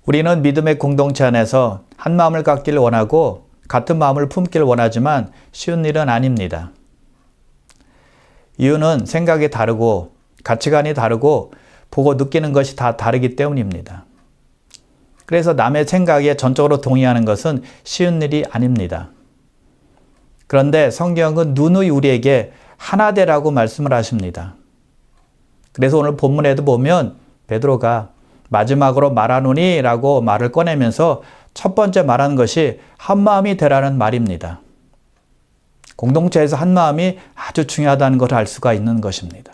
우리는 믿음의 공동체 안에서 한 마음을 갖기를 원하고 같은 마음을 품기를 원하지만 쉬운 일은 아닙니다. 이유는 생각이 다르고 가치관이 다르고 보고 느끼는 것이 다 다르기 때문입니다. 그래서 남의 생각에 전적으로 동의하는 것은 쉬운 일이 아닙니다. 그런데 성경은 누누이 우리에게 하나 되라고 말씀을 하십니다. 그래서 오늘 본문에도 보면 베드로가 마지막으로 말하노니 라고 말을 꺼내면서 첫 번째 말하는 것이 한마음이 되라는 말입니다. 공동체에서 한마음이 아주 중요하다는 것을 알 수가 있는 것입니다.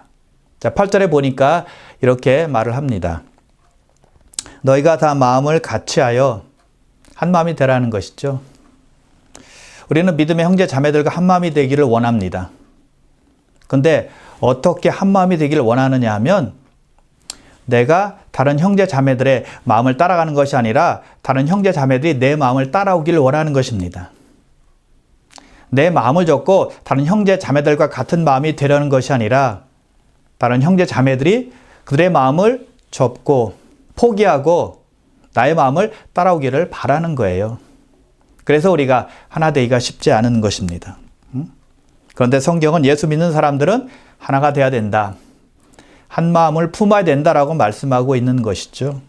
자, 8절에 보니까 이렇게 말을 합니다. 너희가 다 마음을 같이하여 한마음이 되라는 것이죠. 우리는 믿음의 형제 자매들과 한마음이 되기를 원합니다. 근데 어떻게 한마음이 되기를 원하느냐 하면 내가 다른 형제 자매들의 마음을 따라가는 것이 아니라 다른 형제 자매들이 내 마음을 따라오기를 원하는 것입니다. 내 마음을 접고 다른 형제 자매들과 같은 마음이 되려는 것이 아니라 다른 형제 자매들이 그들의 마음을 접고 포기하고 나의 마음을 따라오기를 바라는 거예요. 그래서 우리가 하나 되기가 쉽지 않은 것입니다. 그런데 성경은 예수 믿는 사람들은 하나가 돼야 된다. 한 마음을 품어야 된다라고 말씀하고 있는 것이죠.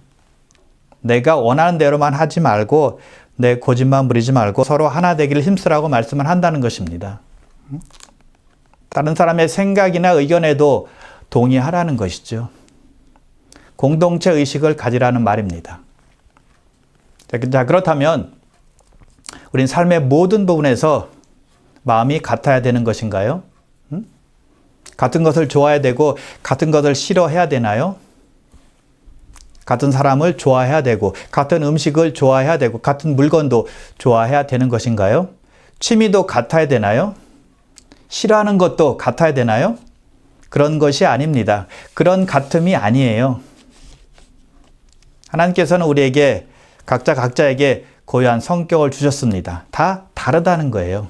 내가 원하는 대로만 하지 말고 내 고집만 부리지 말고 서로 하나 되기를 힘쓰라고 말씀을 한다는 것입니다. 다른 사람의 생각이나 의견에도 동의하라는 것이죠. 공동체 의식을 가지라는 말입니다. 자, 그렇다면 우린 삶의 모든 부분에서 마음이 같아야 되는 것인가요? 같은 것을 좋아해야 되고 같은 것을 싫어해야 되나요? 같은 사람을 좋아해야 되고 같은 음식을 좋아해야 되고 같은 물건도 좋아해야 되는 것인가요? 취미도 같아야 되나요? 싫어하는 것도 같아야 되나요? 그런 것이 아닙니다. 그런 같음이 아니에요. 하나님께서는 우리에게 각자에게 고유한 성격을 주셨습니다. 다 다르다는 거예요.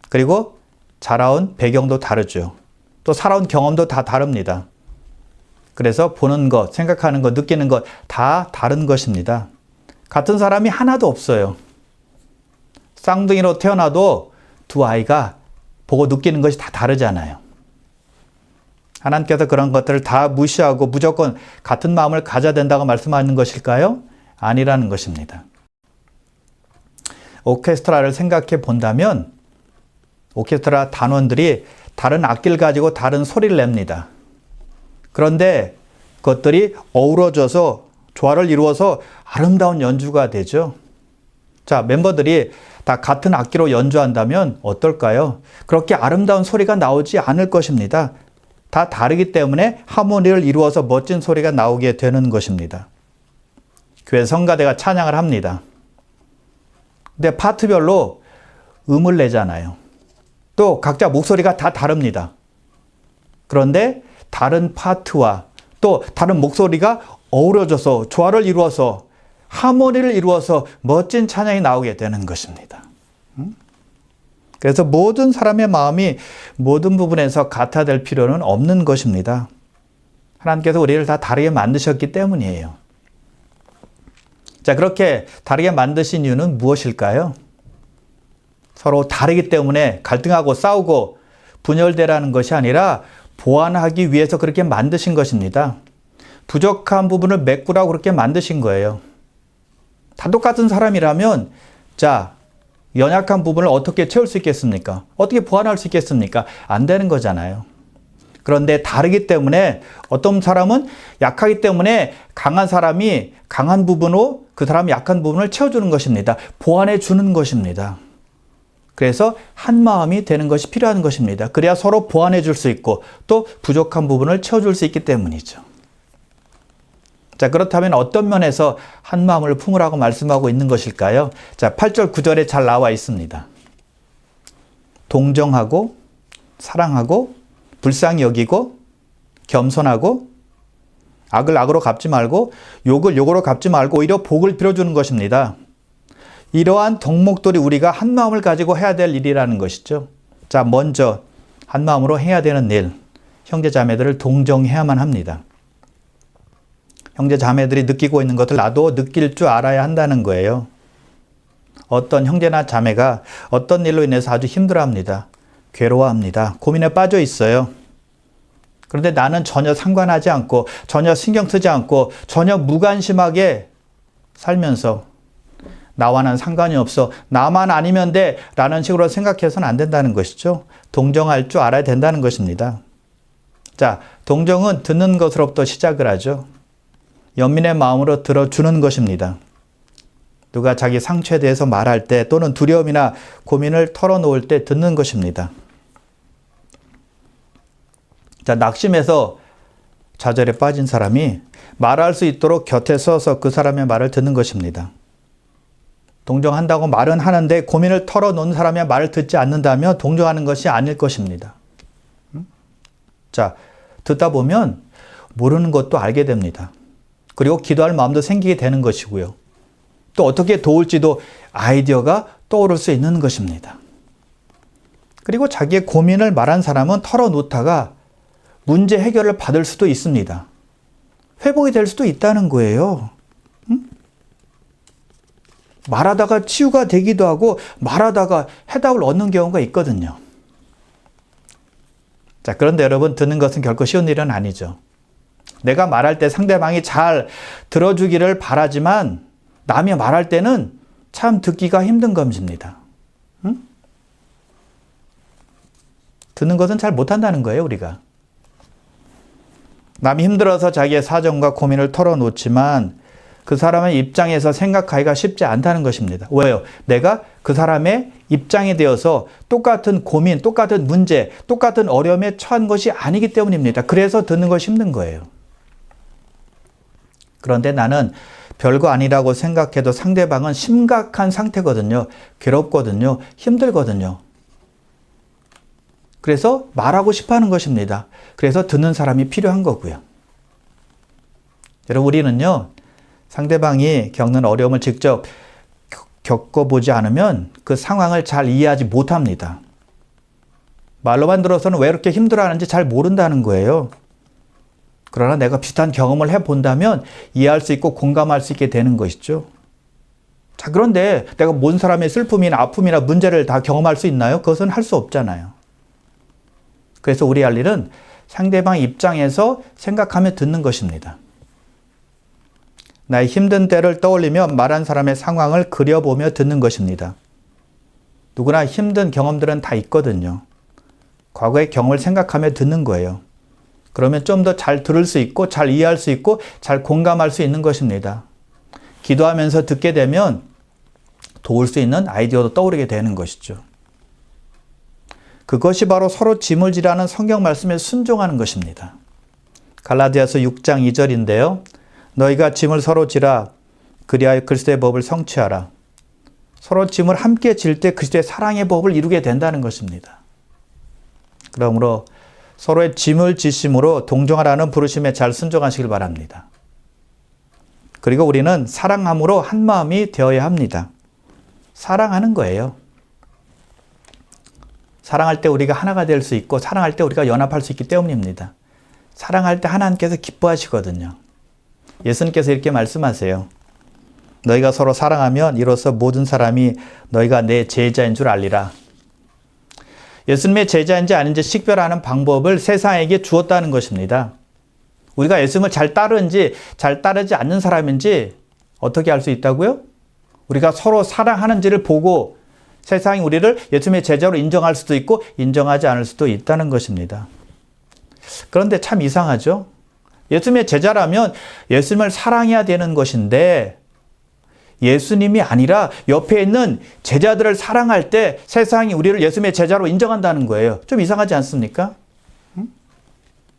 그리고 자라온 배경도 다르죠. 또 살아온 경험도 다 다릅니다. 그래서 보는 것, 생각하는 것, 느끼는 것 다 다른 것입니다. 같은 사람이 하나도 없어요. 쌍둥이로 태어나도 두 아이가 보고 느끼는 것이 다 다르잖아요. 하나님께서 그런 것들을 다 무시하고 무조건 같은 마음을 가져야 된다고 말씀하는 것일까요? 아니라는 것입니다. 오케스트라를 생각해 본다면 오케스트라 단원들이 다른 악기를 가지고 다른 소리를 냅니다. 그런데 그것들이 어우러져서 조화를 이루어서 아름다운 연주가 되죠. 자, 멤버들이 다 같은 악기로 연주한다면 어떨까요? 그렇게 아름다운 소리가 나오지 않을 것입니다. 다 다르기 때문에 하모니를 이루어서 멋진 소리가 나오게 되는 것입니다. 교회 성가대가 찬양을 합니다. 근데 파트별로 음을 내잖아요. 또 각자 목소리가 다 다릅니다. 그런데 다른 파트와 또 다른 목소리가 어우러져서 조화를 이루어서 하모니를 이루어서 멋진 찬양이 나오게 되는 것입니다. 그래서 모든 사람의 마음이 모든 부분에서 같아야 될 필요는 없는 것입니다. 하나님께서 우리를 다 다르게 만드셨기 때문이에요. 자, 그렇게 다르게 만드신 이유는 무엇일까요? 서로 다르기 때문에 갈등하고 싸우고 분열되라는 것이 아니라 보완하기 위해서 그렇게 만드신 것입니다. 부족한 부분을 메꾸라고 그렇게 만드신 거예요. 다 똑같은 사람이라면 자, 연약한 부분을 어떻게 채울 수 있겠습니까? 어떻게 보완할 수 있겠습니까? 안 되는 거잖아요. 그런데 다르기 때문에 어떤 사람은 약하기 때문에 강한 사람이 강한 부분으로 그 사람이 약한 부분을 채워주는 것입니다. 보완해 주는 것입니다. 그래서 한 마음이 되는 것이 필요한 것입니다. 그래야 서로 보완해 줄 수 있고 또 부족한 부분을 채워줄 수 있기 때문이죠. 자, 그렇다면 어떤 면에서 한 마음을 품으라고 말씀하고 있는 것일까요? 자, 8절 9절에 잘 나와 있습니다. 동정하고 사랑하고 불쌍히 여기고 겸손하고 악을 악으로 갚지 말고 욕을 욕으로 갚지 말고 오히려 복을 빌어주는 것입니다. 이러한 덕목들이 우리가 한 마음을 가지고 해야 될 일이라는 것이죠. 자, 먼저 한 마음으로 해야 되는 일, 형제 자매들을 동정해야만 합니다. 형제 자매들이 느끼고 있는 것을 나도 느낄 줄 알아야 한다는 거예요. 어떤 형제나 자매가 어떤 일로 인해서 아주 힘들어합니다. 괴로워합니다. 고민에 빠져 있어요. 그런데 나는 전혀 상관하지 않고 전혀 신경 쓰지 않고 전혀 무관심하게 살면서 나와는 상관이 없어. 나만 아니면 돼. 라는 식으로 생각해서는 안 된다는 것이죠. 동정할 줄 알아야 된다는 것입니다. 자, 동정은 듣는 것으로부터 시작을 하죠. 연민의 마음으로 들어주는 것입니다. 누가 자기 상처에 대해서 말할 때 또는 두려움이나 고민을 털어놓을 때 듣는 것입니다. 자, 낙심해서 좌절에 빠진 사람이 말할 수 있도록 곁에 서서 그 사람의 말을 듣는 것입니다. 동정한다고 말은 하는데 고민을 털어놓은 사람의 말을 듣지 않는다면 동정하는 것이 아닐 것입니다. 자, 듣다 보면 모르는 것도 알게 됩니다. 그리고 기도할 마음도 생기게 되는 것이고요. 또 어떻게 도울지도 아이디어가 떠오를 수 있는 것입니다. 그리고 자기의 고민을 말한 사람은 털어놓다가 문제 해결을 받을 수도 있습니다. 회복이 될 수도 있다는 거예요. 말하다가 치유가 되기도 하고 말하다가 해답을 얻는 경우가 있거든요. 자, 그런데 여러분, 듣는 것은 결코 쉬운 일은 아니죠. 내가 말할 때 상대방이 잘 들어주기를 바라지만 남이 말할 때는 참 듣기가 힘든 것입니다. 듣는 것은 잘 못한다는 거예요, 우리가. 남이 힘들어서 자기의 사정과 고민을 털어놓지만 그 사람의 입장에서 생각하기가 쉽지 않다는 것입니다. 왜요? 내가 그 사람의 입장이 되어서 똑같은 고민, 똑같은 문제, 똑같은 어려움에 처한 것이 아니기 때문입니다. 그래서 듣는 것이 힘든 거예요. 그런데 나는 별거 아니라고 생각해도 상대방은 심각한 상태거든요. 괴롭거든요. 힘들거든요. 그래서 말하고 싶어 하는 것입니다. 그래서 듣는 사람이 필요한 거고요. 여러분, 우리는요, 상대방이 겪는 어려움을 직접 겪어보지 않으면 그 상황을 잘 이해하지 못합니다. 말로만 들어서는 왜 이렇게 힘들어하는지 잘 모른다는 거예요. 그러나 내가 비슷한 경험을 해본다면 이해할 수 있고 공감할 수 있게 되는 것이죠. 자, 그런데 내가 모든 사람의 슬픔이나 아픔이나 문제를 다 경험할 수 있나요? 그것은 할 수 없잖아요. 그래서 우리 할 일은 상대방 입장에서 생각하며 듣는 것입니다. 나의 힘든 때를 떠올리며 말한 사람의 상황을 그려보며 듣는 것입니다. 누구나 힘든 경험들은 다 있거든요. 과거의 경험을 생각하며 듣는 거예요. 그러면 좀 더 잘 들을 수 있고 잘 이해할 수 있고 잘 공감할 수 있는 것입니다. 기도하면서 듣게 되면 도울 수 있는 아이디어도 떠오르게 되는 것이죠. 그것이 바로 서로 짐을 지라는 성경 말씀에 순종하는 것입니다. 갈라디아서 6장 2절인데요. 너희가 짐을 서로 지라 그리하여 그리스도의 법을 성취하라. 서로 짐을 함께 질 때 그리스도의 사랑의 법을 이루게 된다는 것입니다. 그러므로 서로의 짐을 지심으로 동정하라는 부르심에 잘 순종하시길 바랍니다. 그리고 우리는 사랑함으로 한 마음이 되어야 합니다. 사랑하는 거예요. 사랑할 때 우리가 하나가 될 수 있고 사랑할 때 우리가 연합할 수 있기 때문입니다. 사랑할 때 하나님께서 기뻐하시거든요. 예수님께서 이렇게 말씀하세요. 너희가 서로 사랑하면 이로써 모든 사람이 너희가 내 제자인 줄 알리라. 예수님의 제자인지 아닌지 식별하는 방법을 세상에게 주었다는 것입니다. 우리가 예수님을 잘 따르는지 잘 따르지 않는 사람인지 어떻게 알 수 있다고요? 우리가 서로 사랑하는지를 보고 세상이 우리를 예수님의 제자로 인정할 수도 있고 인정하지 않을 수도 있다는 것입니다. 그런데 참 이상하죠? 예수님의 제자라면 예수님을 사랑해야 되는 것인데 예수님이 아니라 옆에 있는 제자들을 사랑할 때 세상이 우리를 예수님의 제자로 인정한다는 거예요. 좀 이상하지 않습니까?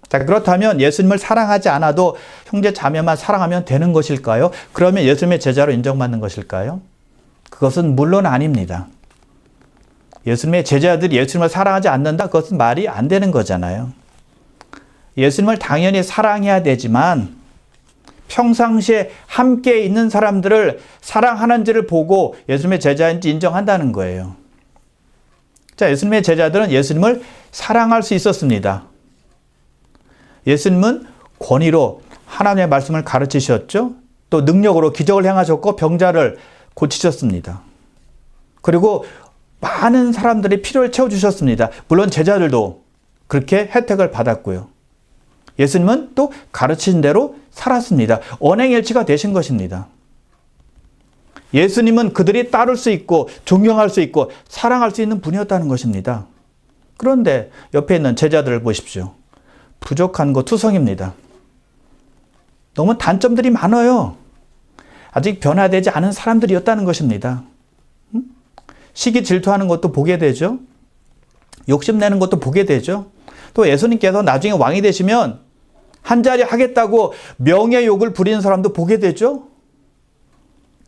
자, 그렇다면 예수님을 사랑하지 않아도 형제 자매만 사랑하면 되는 것일까요? 그러면 예수님의 제자로 인정받는 것일까요? 그것은 물론 아닙니다. 예수님의 제자들이 예수님을 사랑하지 않는다? 그것은 말이 안 되는 거잖아요. 예수님을 당연히 사랑해야 되지만 평상시에 함께 있는 사람들을 사랑하는지를 보고 예수님의 제자인지 인정한다는 거예요. 자, 예수님의 제자들은 예수님을 사랑할 수 있었습니다. 예수님은 권위로 하나님의 말씀을 가르치셨죠. 또 능력으로 기적을 행하셨고 병자를 고치셨습니다. 그리고 많은 사람들이 필요를 채워주셨습니다. 물론 제자들도 그렇게 혜택을 받았고요. 예수님은 또 가르친 대로 살았습니다. 언행일치가 되신 것입니다. 예수님은 그들이 따를 수 있고 존경할 수 있고 사랑할 수 있는 분이었다는 것입니다. 그런데 옆에 있는 제자들을 보십시오. 부족한 거 투성입니다. 너무 단점들이 많아요. 아직 변화되지 않은 사람들이었다는 것입니다. 시기 질투하는 것도 보게 되죠. 욕심내는 것도 보게 되죠. 또 예수님께서 나중에 왕이 되시면 한 자리 하겠다고 명예욕을 부리는 사람도 보게 되죠.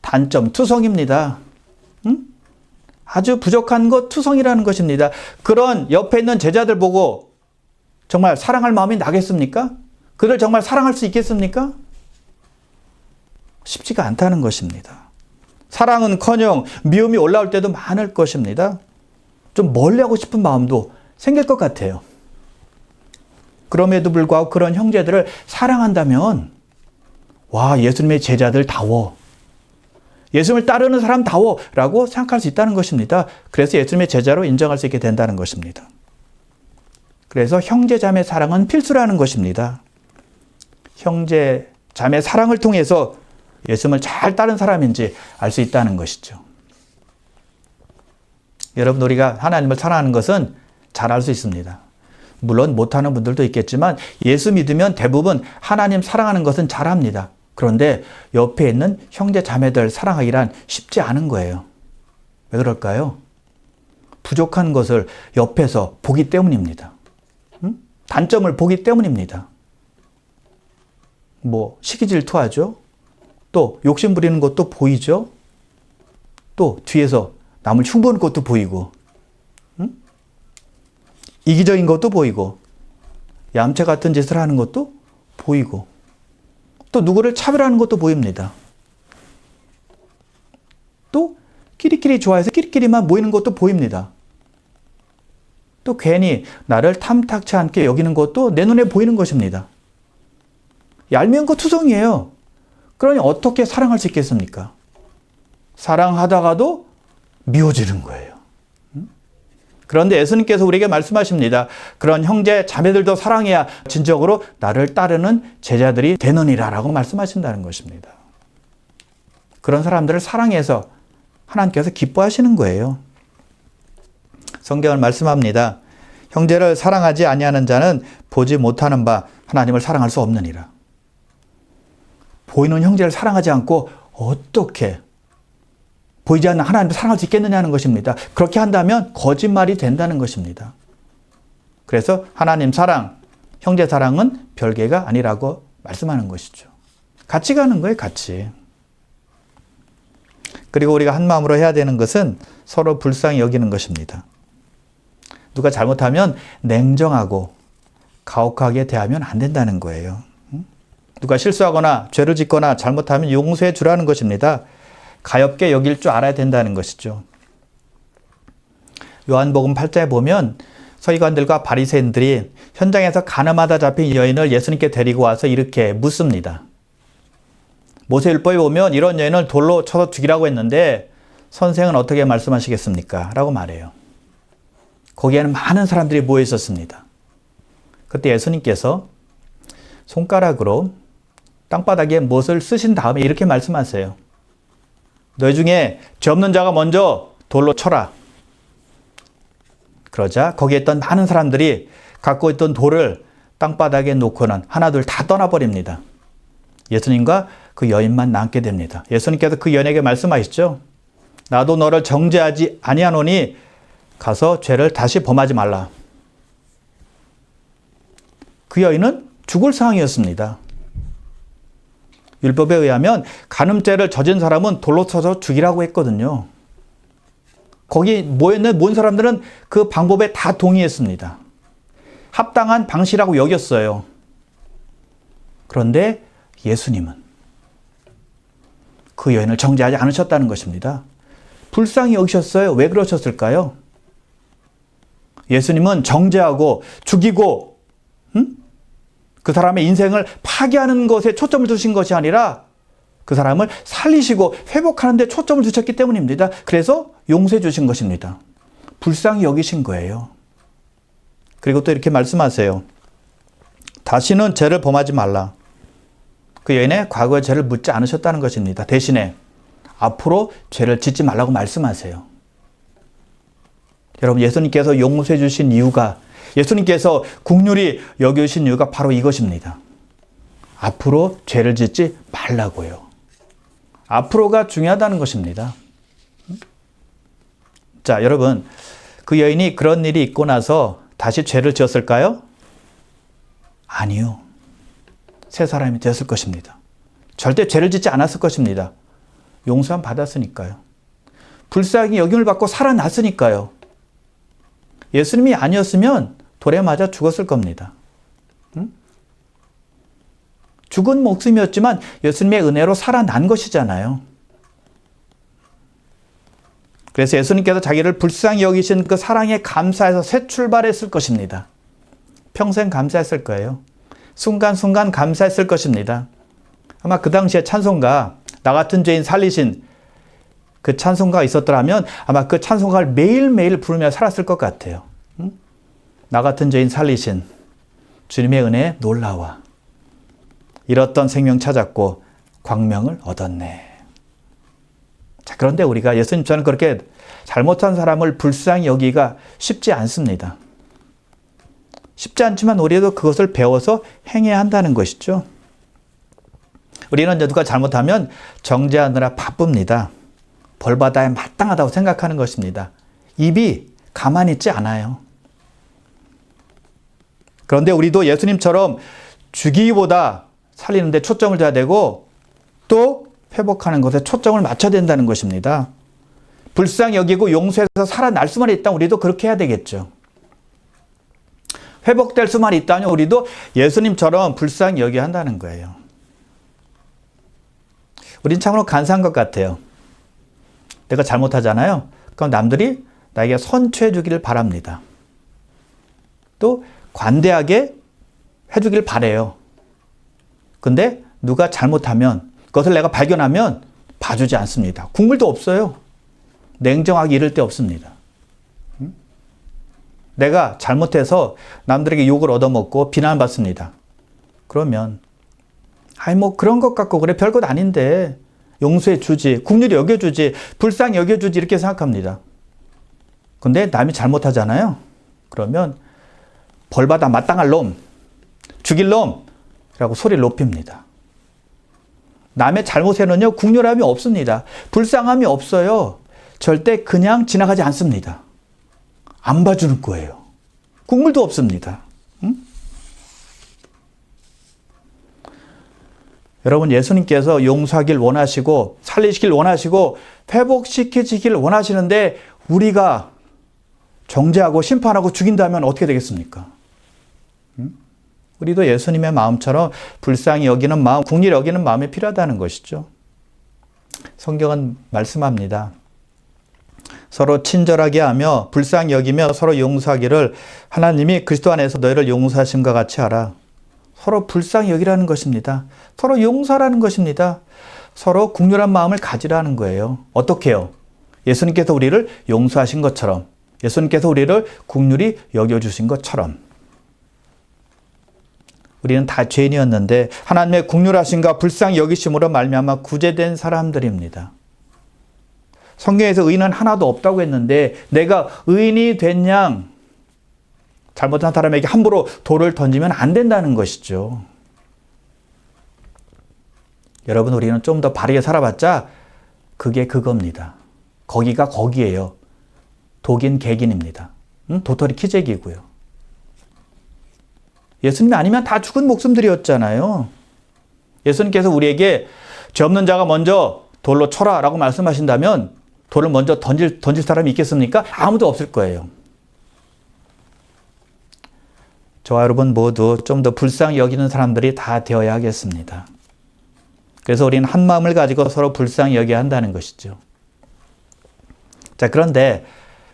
단점, 투성입니다. 아주 부족한 것, 투성이라는 것입니다. 그런 옆에 있는 제자들 보고 정말 사랑할 마음이 나겠습니까? 그들 정말 사랑할 수 있겠습니까? 쉽지가 않다는 것입니다. 사랑은커녕 미움이 올라올 때도 많을 것입니다. 좀 멀리하고 싶은 마음도 생길 것 같아요. 그럼에도 불구하고 그런 형제들을 사랑한다면 와, 예수님의 제자들다워, 예수님을 따르는 사람다워 라고 생각할 수 있다는 것입니다. 그래서 예수님의 제자로 인정할 수 있게 된다는 것입니다. 그래서 형제 자매 사랑은 필수라는 것입니다. 형제 자매 사랑을 통해서 예수님을 잘 따른 사람인지 알 수 있다는 것이죠. 여러분, 우리가 하나님을 사랑하는 것은 잘 알 수 있습니다. 물론 못하는 분들도 있겠지만 예수 믿으면 대부분 하나님 사랑하는 것은 잘합니다. 그런데 옆에 있는 형제 자매들 사랑하기란 쉽지 않은 거예요. 왜 그럴까요? 부족한 것을 옆에서 보기 때문입니다. 단점을 보기 때문입니다. 시기 질투하죠. 또 욕심 부리는 것도 보이죠. 또 뒤에서 남을 흉보는 것도 보이고, 이기적인 것도 보이고, 얌체 같은 짓을 하는 것도 보이고, 또 누구를 차별하는 것도 보입니다. 또 끼리끼리 좋아해서 끼리끼리만 모이는 것도 보입니다. 또 괜히 나를 탐탁치 않게 여기는 것도 내 눈에 보이는 것입니다. 얄미운 거 투성이에요. 그러니 어떻게 사랑할 수 있겠습니까? 사랑하다가도 미워지는 거예요. 그런데 예수님께서 우리에게 말씀하십니다. 그런 형제 자매들도 사랑해야 진정으로 나를 따르는 제자들이 되느니라 라고 말씀하신다는 것입니다. 그런 사람들을 사랑해서 하나님께서 기뻐하시는 거예요. 성경을 말씀합니다. 형제를 사랑하지 아니하는 자는 보지 못하는 바 하나님을 사랑할 수 없느니라. 보이는 형제를 사랑하지 않고 어떻게 보이지 않는 하나님을 사랑할 수 있겠느냐는 것입니다. 그렇게 한다면 거짓말이 된다는 것입니다. 그래서 하나님 사랑, 형제 사랑은 별개가 아니라고 말씀하는 것이죠. 같이 가는 거예요, 같이. 그리고 우리가 한 마음으로 해야 되는 것은 서로 불쌍히 여기는 것입니다. 누가 잘못하면 냉정하고 가혹하게 대하면 안 된다는 거예요. 누가 실수하거나 죄를 짓거나 잘못하면 용서해 주라는 것입니다. 가엾게 여길 줄 알아야 된다는 것이죠. 요한복음 8장에 보면 서기관들과 바리새인들이 현장에서 가늠하다 잡힌 여인을 예수님께 데리고 와서 이렇게 묻습니다. 모세율법에 보면 이런 여인을 돌로 쳐서 죽이라고 했는데 선생은 어떻게 말씀하시겠습니까? 라고 말해요. 거기에는 많은 사람들이 모여 있었습니다. 그때 예수님께서 손가락으로 땅바닥에 못을 쓰신 다음에 이렇게 말씀하세요. 너희 중에 죄 없는 자가 먼저 돌로 쳐라. 그러자 거기에 있던 많은 사람들이 갖고 있던 돌을 땅바닥에 놓고는 하나둘 다 떠나버립니다. 예수님과 그 여인만 남게 됩니다. 예수님께서 그 여인에게 말씀하시죠. 나도 너를 정죄하지 아니하노니 가서 죄를 다시 범하지 말라. 그 여인은 죽을 상황이었습니다. 율법에 의하면 간음죄를 저진 사람은 돌로 쳐서 죽이라고 했거든요. 거기 모여있는 모든 사람들은 그 방법에 다 동의했습니다. 합당한 방식이라고 여겼어요. 그런데 예수님은 그 여인을 정죄하지 않으셨다는 것입니다. 불쌍히 여기셨어요. 왜 그러셨을까요? 예수님은 정죄하고 죽이고 그 사람의 인생을 파괴하는 것에 초점을 두신 것이 아니라 그 사람을 살리시고 회복하는 데 초점을 두셨기 때문입니다. 그래서 용서해 주신 것입니다. 불쌍히 여기신 거예요. 그리고 또 이렇게 말씀하세요. 다시는 죄를 범하지 말라. 그 여인의 과거의 죄를 묻지 않으셨다는 것입니다. 대신에 앞으로 죄를 짓지 말라고 말씀하세요. 여러분, 예수님께서 용서해 주신 이유가, 예수님께서 긍휼히 여겨주신 이유가 바로 이것입니다. 앞으로 죄를 짓지 말라고요. 앞으로가 중요하다는 것입니다. 자, 여러분, 그 여인이 그런 일이 있고 나서 다시 죄를 지었을까요? 아니요. 새 사람이 되었을 것입니다. 절대 죄를 짓지 않았을 것입니다. 용서함 받았으니까요. 불쌍히 여김을 받고 살아났으니까요. 예수님이 아니었으면 돌에 맞아 죽었을 겁니다. 죽은 목숨이었지만 예수님의 은혜로 살아난 것이잖아요. 그래서 예수님께서 자기를 불쌍히 여기신 그 사랑에 감사해서 새 출발했을 것입니다. 평생 감사했을 거예요. 순간순간 감사했을 것입니다. 아마 그 당시에 찬송가, 나 같은 죄인 살리신 그 찬송가가 있었더라면 아마 그 찬송가를 매일매일 부르며 살았을 것 같아요. 나 같은 죄인 살리신 주님의 은혜에 놀라와 잃었던 생명 찾았고 광명을 얻었네. 자, 그런데 우리가 예수님처럼 그렇게 잘못한 사람을 불쌍히 여기기가 쉽지 않습니다. 쉽지 않지만 우리도 그것을 배워서 행해야 한다는 것이죠. 우리는 누가 잘못하면 정죄하느라 바쁩니다. 벌받아야 마땅하다고 생각하는 것입니다. 입이 가만히 있지 않아요. 그런데 우리도 예수님처럼 죽이기보다 살리는 데 초점을 둬야 되고 또 회복하는 것에 초점을 맞춰야 된다는 것입니다. 불쌍히 여기고 용서해서 살아날 수만 있다면 우리도 그렇게 해야 되겠죠. 회복될 수만 있다면 우리도 예수님처럼 불쌍히 여겨야 한다는 거예요. 우린 참으로 간사한 것 같아요. 내가 잘못하잖아요. 그럼 남들이 나에게 선처해 주기를 바랍니다. 또 관대하게 해주길 바래요. 근데 누가 잘못하면 그것을 내가 발견하면 봐주지 않습니다. 국물도 없어요. 냉정하게 이를 데 없습니다. 내가 잘못해서 남들에게 욕을 얻어먹고 비난받습니다. 그러면 뭐 그런 것 같고 그래 별것 아닌데 용서해 주지, 긍휼히 여겨주지, 불쌍히 여겨주지 이렇게 생각합니다. 근데 남이 잘못하잖아요. 그러면 벌받아 마땅할 놈, 죽일 놈이라고 소리를 높입니다. 남의 잘못에는요 긍휼함이 없습니다. 불쌍함이 없어요. 절대 그냥 지나가지 않습니다. 안 봐주는 거예요. 국물도 없습니다. 여러분, 예수님께서 용서하길 원하시고 살리시길 원하시고 회복시키시길 원하시는데 우리가 정죄하고 심판하고 죽인다면 어떻게 되겠습니까? 우리도 예수님의 마음처럼 불쌍히 여기는 마음, 긍휼히 여기는 마음이 필요하다는 것이죠. 성경은 말씀합니다. 서로 친절하게 하며 불쌍히 여기며 서로 용서하기를 하나님이 그리스도 안에서 너희를 용서하심과 같이 하라. 서로 불쌍히 여기라는 것입니다. 서로 용서하라는 것입니다. 서로 긍휼한 마음을 가지라는 거예요. 어떻게 해요? 예수님께서 우리를 용서하신 것처럼, 예수님께서 우리를 긍휼히 여겨주신 것처럼. 우리는 다 죄인이었는데 하나님의 긍휼하심과 불쌍히 여기심으로 말미암아 구제된 사람들입니다. 성경에서 의인은 하나도 없다고 했는데 내가 의인이 된 양, 잘못한 사람에게 함부로 돌을 던지면 안 된다는 것이죠. 여러분, 우리는 좀 더 바르게 살아봤자 그게 그겁니다. 거기가 거기예요. 독인 객인입니다. 도토리 키재기고요. 예수님이 아니면 다 죽은 목숨들이었잖아요. 예수님께서 우리에게 죄 없는 자가 먼저 돌로 쳐라 라고 말씀하신다면 돌을 먼저 던질 사람이 있겠습니까? 아무도 없을 거예요. 저와 여러분 모두 좀 더 불쌍히 여기는 사람들이 다 되어야 하겠습니다. 그래서 우리는 한 마음을 가지고 서로 불쌍히 여겨야 한다는 것이죠. 자, 그런데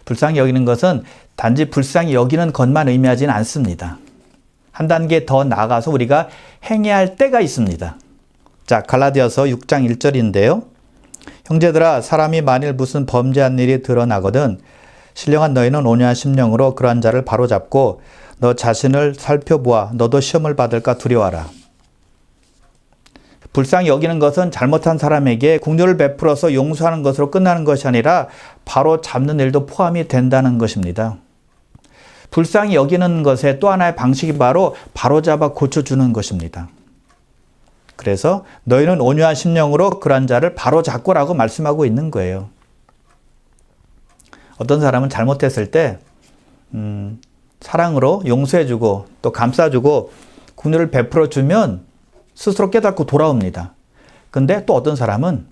불쌍히 여기는 것은 단지 불쌍히 여기는 것만 의미하지는 않습니다. 한 단계 더 나아가서 우리가 행해야 할 때가 있습니다. 자, 갈라디아서 6장 1절인데요. 형제들아, 사람이 만일 무슨 범죄한 일이 드러나거든 신령한 너희는 온유한 심령으로 그러한 자를 바로잡고 너 자신을 살펴보아 너도 시험을 받을까 두려워하라. 불쌍히 여기는 것은 잘못한 사람에게 긍휼을 베풀어서 용서하는 것으로 끝나는 것이 아니라 바로 잡는 일도 포함이 된다는 것입니다. 불쌍히 여기는 것의 또 하나의 방식이 바로 잡아 고쳐주는 것입니다. 그래서 너희는 온유한 심령으로 그러한 자를 바로 잡고라고 말씀하고 있는 거예요. 어떤 사람은 잘못했을 때 사랑으로 용서해주고 또 감싸주고 긍휼을 베풀어주면 스스로 깨닫고 돌아옵니다. 근데 또 어떤 사람은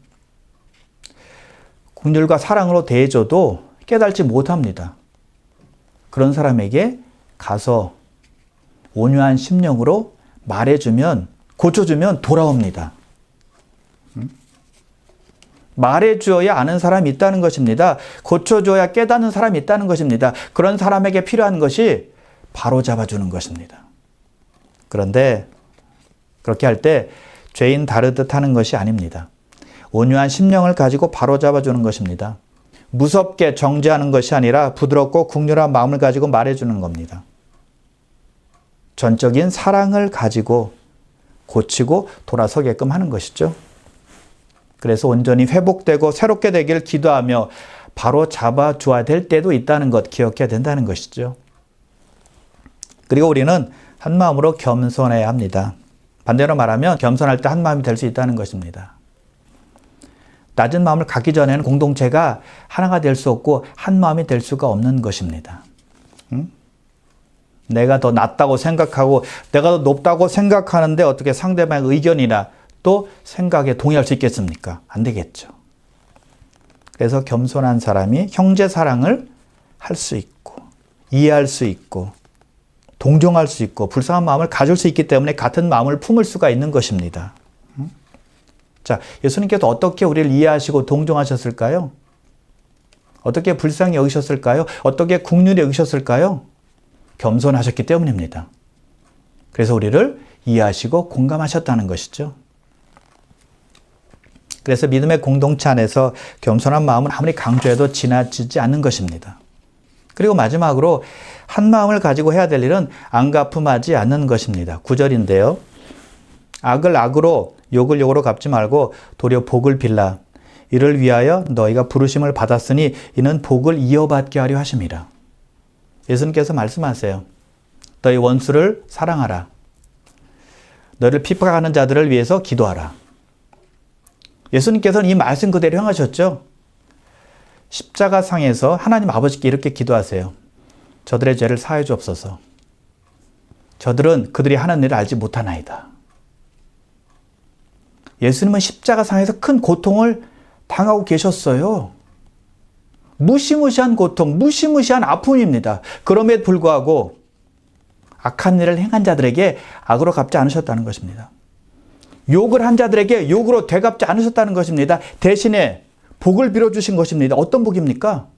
긍휼과 사랑으로 대해줘도 깨닫지 못합니다. 그런 사람에게 가서 온유한 심령으로 말해주면, 고쳐주면 돌아옵니다. 말해주어야 아는 사람이 있다는 것입니다. 고쳐줘야 깨닫는 사람이 있다는 것입니다. 그런 사람에게 필요한 것이 바로 잡아주는 것입니다. 그런데 그렇게 할 때 죄인 다루듯 하는 것이 아닙니다. 온유한 심령을 가지고 바로 잡아주는 것입니다. 무섭게 정죄하는 것이 아니라 부드럽고 긍휼한 마음을 가지고 말해주는 겁니다. 전적인 사랑을 가지고 고치고 돌아서게끔 하는 것이죠. 그래서 온전히 회복되고 새롭게 되기를 기도하며 바로 잡아줘야 될 때도 있다는 것 기억해야 된다는 것이죠. 그리고 우리는 한 마음으로 겸손해야 합니다. 반대로 말하면 겸손할 때 한 마음이 될 수 있다는 것입니다. 낮은 마음을 갖기 전에는 공동체가 하나가 될 수 없고 한 마음이 될 수가 없는 것입니다. 내가 더 낫다고 생각하고 내가 더 높다고 생각하는데 어떻게 상대방의 의견이나 또 생각에 동의할 수 있겠습니까? 안 되겠죠. 그래서 겸손한 사람이 형제 사랑을 할 수 있고 이해할 수 있고 동정할 수 있고 불쌍한 마음을 가질 수 있기 때문에 같은 마음을 품을 수가 있는 것입니다. 자, 예수님께서 어떻게 우리를 이해하시고 동정하셨을까요? 어떻게 불쌍히 여기셨을까요? 어떻게 긍휼히 여기셨을까요? 겸손하셨기 때문입니다. 그래서 우리를 이해하시고 공감하셨다는 것이죠. 그래서 믿음의 공동체 안에서 겸손한 마음은 아무리 강조해도 지나치지 않는 것입니다. 그리고 마지막으로 한 마음을 가지고 해야 될 일은 안갚음하지 않는 것입니다. 9절인데요. 악을 악으로 욕을 욕으로 갚지 말고 도리어 복을 빌라. 이를 위하여 너희가 부르심을 받았으니 이는 복을 이어받게 하려 하심이라. 예수님께서 말씀하세요. 너희 원수를 사랑하라. 너희를 핍박하는 자들을 위해서 기도하라. 예수님께서는 이 말씀 그대로 행하셨죠. 십자가상에서 하나님 아버지께 이렇게 기도하세요. 저들의 죄를 사하여 주옵소서. 저들은 그들이 하는 일을 알지 못하나이다. 예수님은 십자가상에서 큰 고통을 당하고 계셨어요. 무시무시한 고통, 무시무시한 아픔입니다. 그럼에도 불구하고 악한 일을 행한 자들에게 악으로 갚지 않으셨다는 것입니다. 욕을 한 자들에게 욕으로 되갚지 않으셨다는 것입니다. 대신에 복을 빌어주신 것입니다. 어떤 복입니까?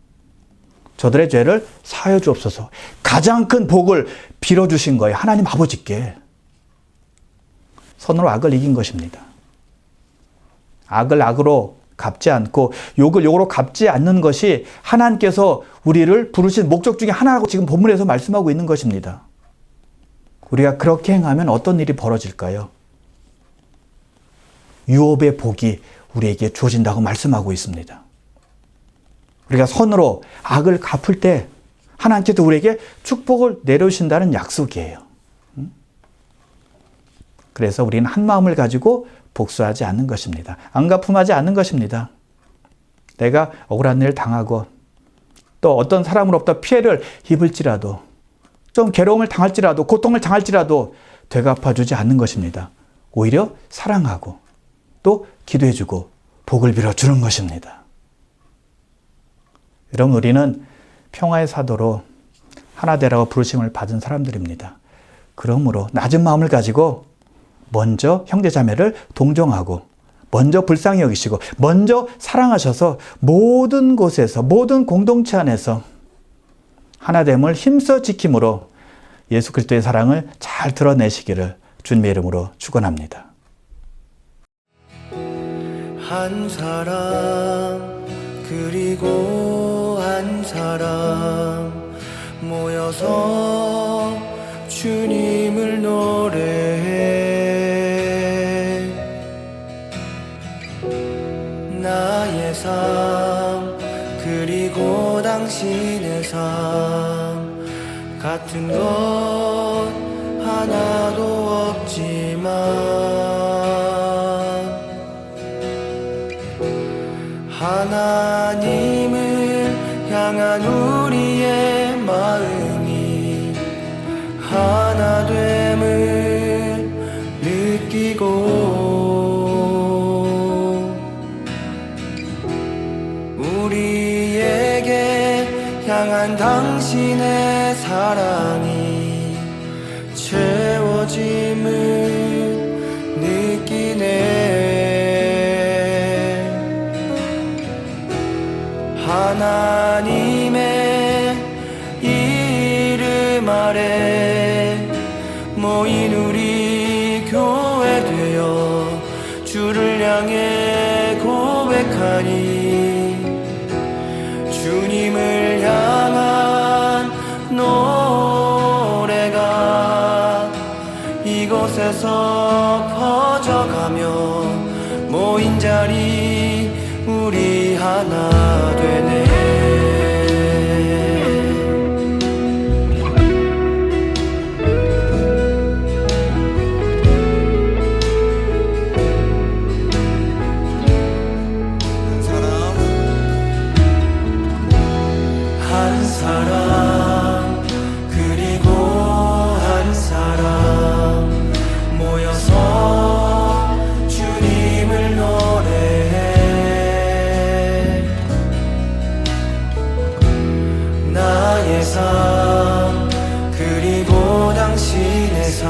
저들의 죄를 사하여 주옵소서. 가장 큰 복을 빌어주신 거예요. 하나님 아버지께. 선으로 악을 이긴 것입니다. 악을 악으로 갚지 않고 욕을 욕으로 갚지 않는 것이 하나님께서 우리를 부르신 목적 중에 하나라고 지금 본문에서 말씀하고 있는 것입니다. 우리가 그렇게 행하면 어떤 일이 벌어질까요? 유업의 복이 우리에게 주어진다고 말씀하고 있습니다. 우리가 선으로 악을 갚을 때 하나님께서 우리에게 축복을 내려주신다는 약속이에요. 그래서 우리는 한 마음을 가지고 복수하지 않는 것입니다. 안갚음하지 않는 것입니다. 내가 억울한 일을 당하고 또 어떤 사람으로부터 피해를 입을지라도 좀 괴로움을 당할지라도 고통을 당할지라도 되갚아주지 않는 것입니다. 오히려 사랑하고 또 기도해주고 복을 빌어주는 것입니다. 여러분, 우리는 평화의 사도로 하나 되라고 부르심을 받은 사람들입니다. 그러므로 낮은 마음을 가지고 먼저 형제자매를 동정하고 먼저 불쌍히 여기시고 먼저 사랑하셔서 모든 곳에서 모든 공동체 안에서 하나됨을 힘써 지킴으로 예수 그리스도의 사랑을 잘 드러내시기를 주님의 이름으로 축원합니다. 한 사람 그리고 한 사람 모여서 주님을 노래해. 나의 삶 그리고 당신의 삶 같은 것 하나도 없지만 하나님을 향한 우리의 마음이 하나됨을 느끼고 우리에게 향한 당신의 사랑이 채워짐을 느끼네. 하나님의 이름 아래 모인 우리 교회 되어 주를 향해 고백하니 주님을 향한 노래가 이곳에서 퍼져가며 모인 자리 우리 하나 되네. 한 사람 그리고 한 사람 모여서 주님을 노래해. 나의 삶 그리고 당신의 삶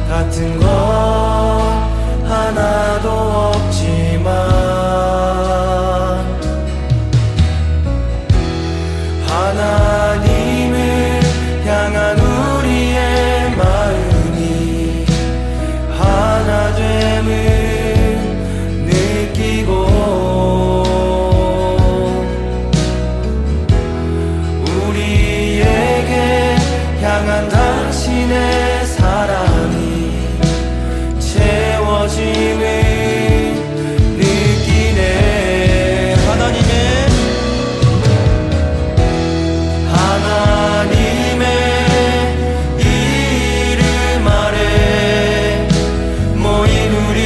같은 것 하나도 없지만 하나님을 향한 우리의 마음이 하나됨을 느끼고 우리에게 향한 당신의 사랑이 채워짐을 느끼네. 하나님의 이름 아래 모인 우리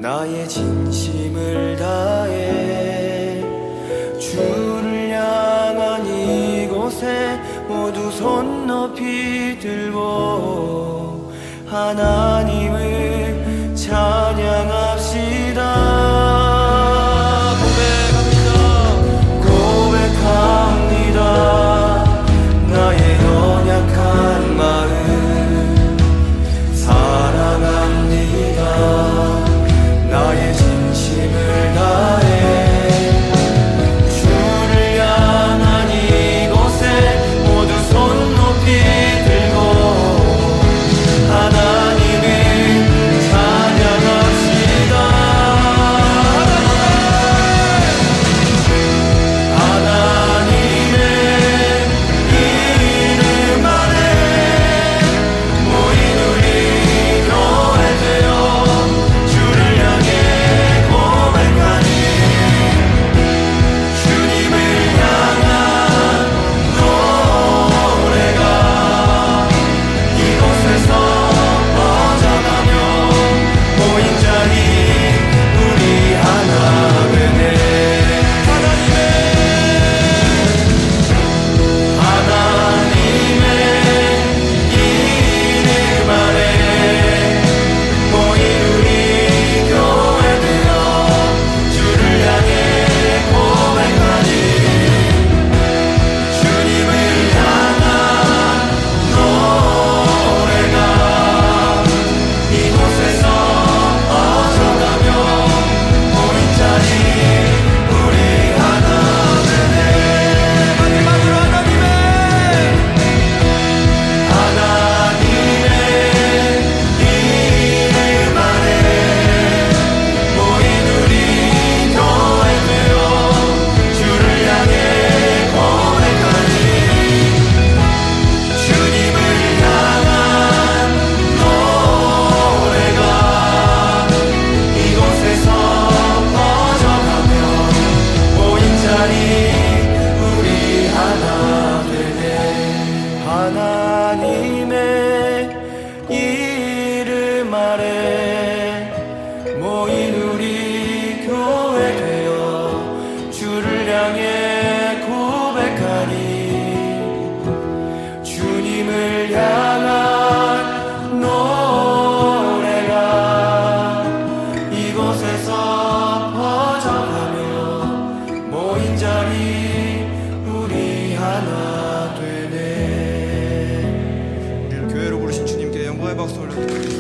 나의 진심을 다해 주를 향한 이곳에 모두 손 높이 들고 하나님을 찬양합시다. 고백합니다. 나의 연약한 마음 사랑합니다. 나의 진심을 다해 주를 향한 이곳에 모두 손 높이 들고 하나님을 찬양합시다. 하나님의 이름 아래 모인 우리 교회 되어 주를 향해 고백하니 주님을 향한 노래가 이곳에서 퍼져가며 모인 자리 우리 하나 되네. 하나님의 이름 아래 모인 우리 교회 되어 주를 향해 고백하니 주님을 향한 노래가 이곳에서 퍼져가며 모인 자리 우리 하나 되네. 마지막으로 하나님의 이름 아래 모인 우리 교회 되어 주를 향해 고백하니 주님을 향한 노래가 이곳에서 퍼져가며 모인 자리 우리 하나 되네. 하나님의 이름 아래 모인 우리 교회 되어 주를 향해 고백하니 주님을 향한 노래가 이곳에서 퍼져가며 모인 자리 우리 하나 되네. 우리를 교회로 부르신 주님께 영광의 박수 올려드립니다.